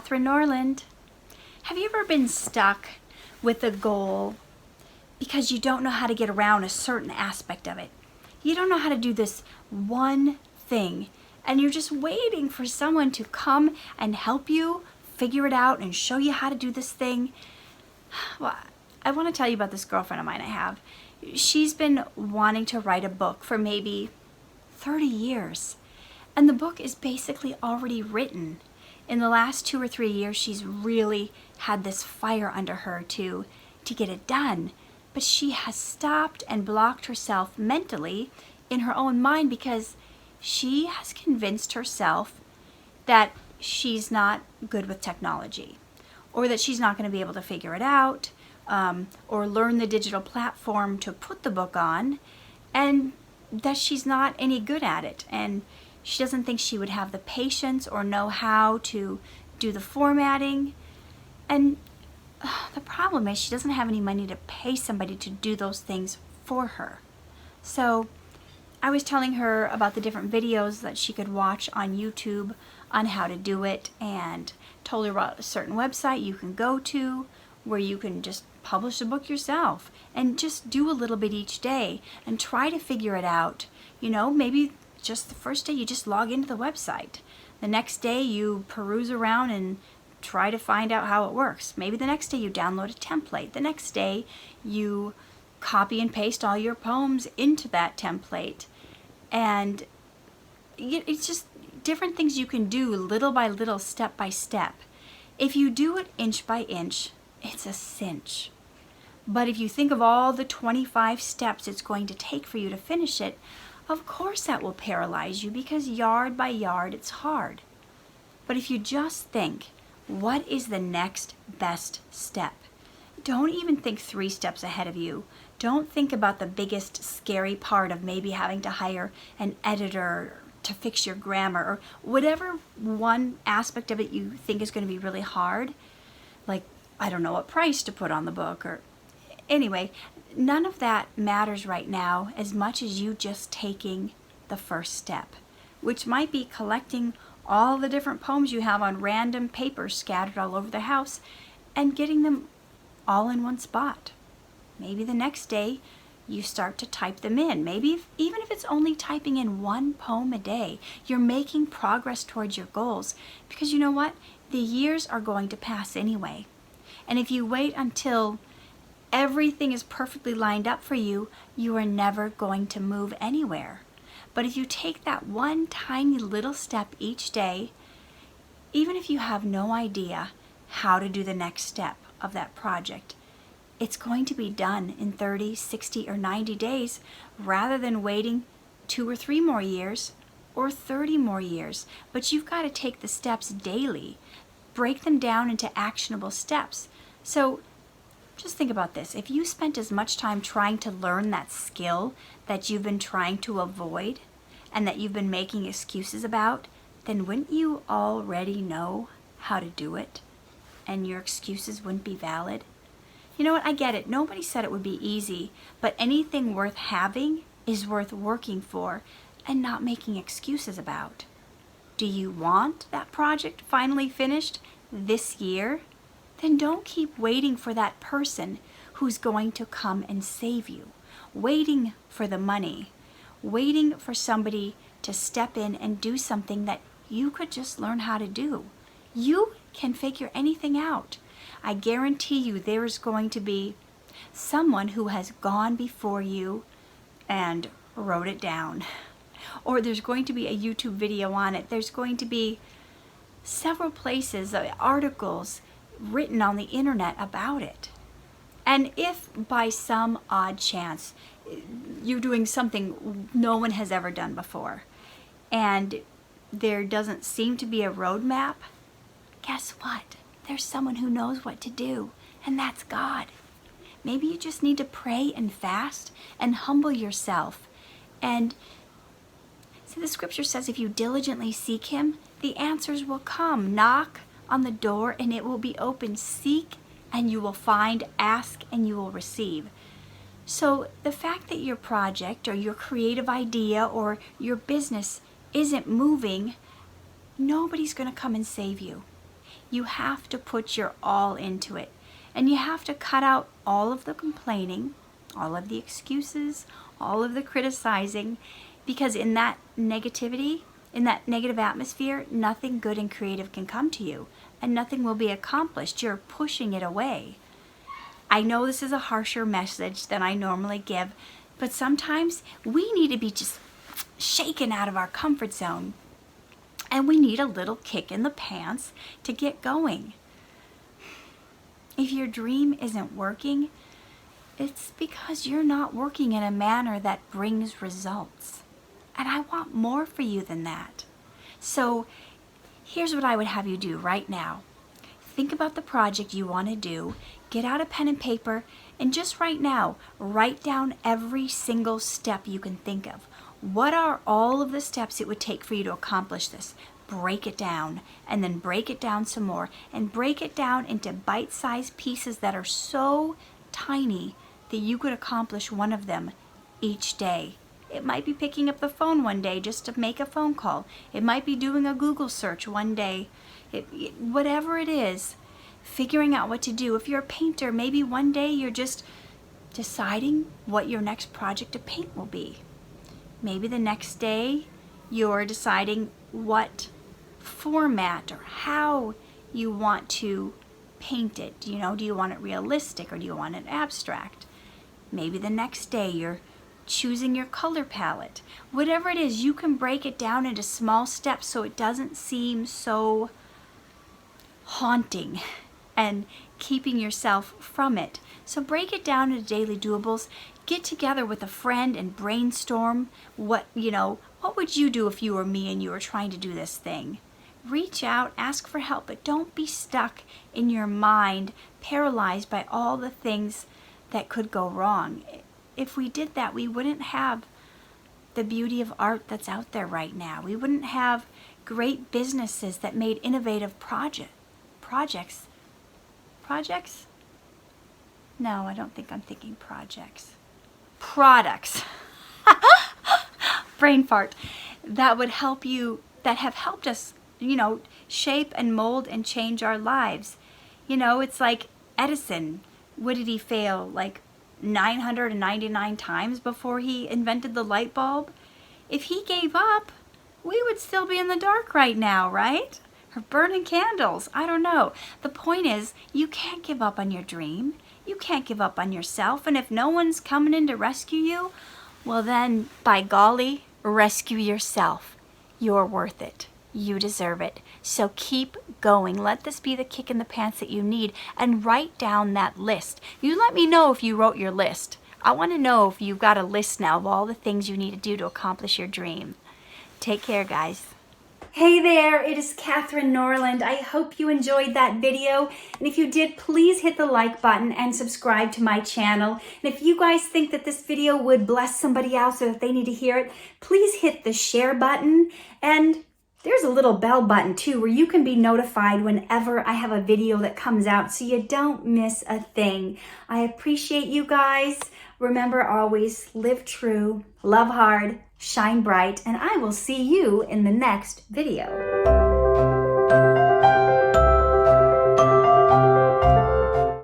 Katherine Norland. Have you ever been stuck with a goal because you don't know how to get around a certain aspect of it? You don't know how to do this one thing, and you're just waiting for someone to come and help you figure it out and show you how to do this thing. Well, I want to tell you about this girlfriend of mine I have. She's been wanting to write a book for maybe 30 years, and the book is basically already written. In the last 2 or 3 years, she's really had this fire under her to get it done. But she has stopped and blocked herself mentally in her own mind because she has convinced herself that she's not good with technology, or that she's not going to be able to figure it out, or learn the digital platform to put the book on, and that she's not any good at it. And she doesn't think she would have the patience or know how to do the formatting. And the problem is she doesn't have any money to pay somebody to do those things for her. So I was telling her about the different videos that she could watch on YouTube on how to do it, and told her about a certain website you can go to where you can just publish a book yourself and just do a little bit each day and try to figure it out. You know, maybe just the first day you just log into the website. The next day you peruse around and try to find out how it works. Maybe the next day you download a template. The next day you copy and paste all your poems into that template. And it's just different things you can do little by little, step by step. If you do it inch by inch, it's a cinch. But if you think of all the 25 steps it's going to take for you to finish it, of course that will paralyze you, because yard by yard it's hard. But if you just think, what is the next best step? Don't even think 3 steps ahead of you. Don't think about the biggest scary part of maybe having to hire an editor to fix your grammar, or whatever one aspect of it you think is going to be really hard. Like, I don't know what price to put on the book, or anyway, none of that matters right now as much as you just taking the first step, which might be collecting all the different poems you have on random papers scattered all over the house and getting them all in one spot. Maybe the next day you start to type them in. Maybe even if it's only typing in 1 poem a day, you're making progress towards your goals, because you know what? The years are going to pass anyway. And if you wait until everything is perfectly lined up for you, you are never going to move anywhere. But if you take that one tiny little step each day, even if you have no idea how to do the next step of that project, it's going to be done in 30, 60, or 90 days, rather than waiting 2 or 3 more years or 30 more years. But you've got to take the steps daily, break them down into actionable steps. So just think about this. If you spent as much time trying to learn that skill that you've been trying to avoid and that you've been making excuses about, then wouldn't you already know how to do it? And your excuses wouldn't be valid? You know what? I get it. Nobody said it would be easy, but anything worth having is worth working for and not making excuses about. Do you want that project finally finished this year? Then don't keep waiting for that person who's going to come and save you, waiting for the money, waiting for somebody to step in and do something that you could just learn how to do. You can figure anything out. I guarantee you there is going to be someone who has gone before you and wrote it down. Or there's going to be a YouTube video on it. There's going to be several places, articles written on the internet about it. And if by some odd chance you're doing something no one has ever done before and there doesn't seem to be a roadmap, guess what? There's someone who knows what to do, and that's God. Maybe you just need to pray and fast and humble yourself. And see, the scripture says if you diligently seek Him, the answers will come. Knock on the door and it will be open. Seek and you will find. Ask and you will receive. So the fact that your project or your creative idea or your business isn't moving, nobody's going to come and save you. You have to put your all into it. And you have to cut out all of the complaining, all of the excuses, all of the criticizing, because in that negativity, in that negative atmosphere, nothing good and creative can come to you, and nothing will be accomplished. You're pushing it away. I know this is a harsher message than I normally give, but sometimes we need to be just shaken out of our comfort zone, and we need a little kick in the pants to get going. If your dream isn't working, it's because you're not working in a manner that brings results. And I want more for you than that. So here's what I would have you do right now. Think about the project you want to do. Get out a pen and paper, and just right now, write down every single step you can think of. What are all of the steps it would take for you to accomplish this? Break it down, and then break it down some more, and break it down into bite-sized pieces that are so tiny that you could accomplish one of them each day. It might be picking up the phone one day just to make a phone call. It might be doing a Google search one day. Whatever it is, figuring out what to do. If you're a painter, maybe one day you're just deciding what your next project to paint will be. Maybe the next day you're deciding what format or how you want to paint it. Do you want it realistic or do you want it abstract? Maybe the next day you're choosing your color palette. Whatever it is, you can break it down into small steps so it doesn't seem so haunting and keeping yourself from it. So break it down into daily doables. Get together with a friend and brainstorm what would you do if you were me and you were trying to do this thing. Reach out, ask for help, but don't be stuck in your mind, paralyzed by all the things that could go wrong. If we did that, we wouldn't have the beauty of art that's out there right now. We wouldn't have great businesses that made innovative projects. No, I don't think I'm thinking projects. Products. Brain fart. That would help you, that have helped us, shape and mold and change our lives. It's like Edison. What did he fail? Like 999 times before he invented the light bulb? If he gave up, we would still be in the dark right now, right? Or burning candles. I don't know. The point is, you can't give up on your dream. You can't give up on yourself. And if no one's coming in to rescue you, well then, by golly, rescue yourself. You're worth it. You deserve it. So keep going. Let this be the kick in the pants that you need, and write down that list. You let me know if you wrote your list. I want to know if you've got a list now of all the things you need to do to accomplish your dream. Take care, guys. Hey there, it is Katherine Norland. I hope you enjoyed that video. And if you did, please hit the like button and subscribe to my channel. And if you guys think that this video would bless somebody else or that they need to hear it, please hit the share button. And there's a little bell button too where you can be notified whenever I have a video that comes out so you don't miss a thing. I appreciate you guys. Remember, always live true, love hard, shine bright, and I will see you in the next video.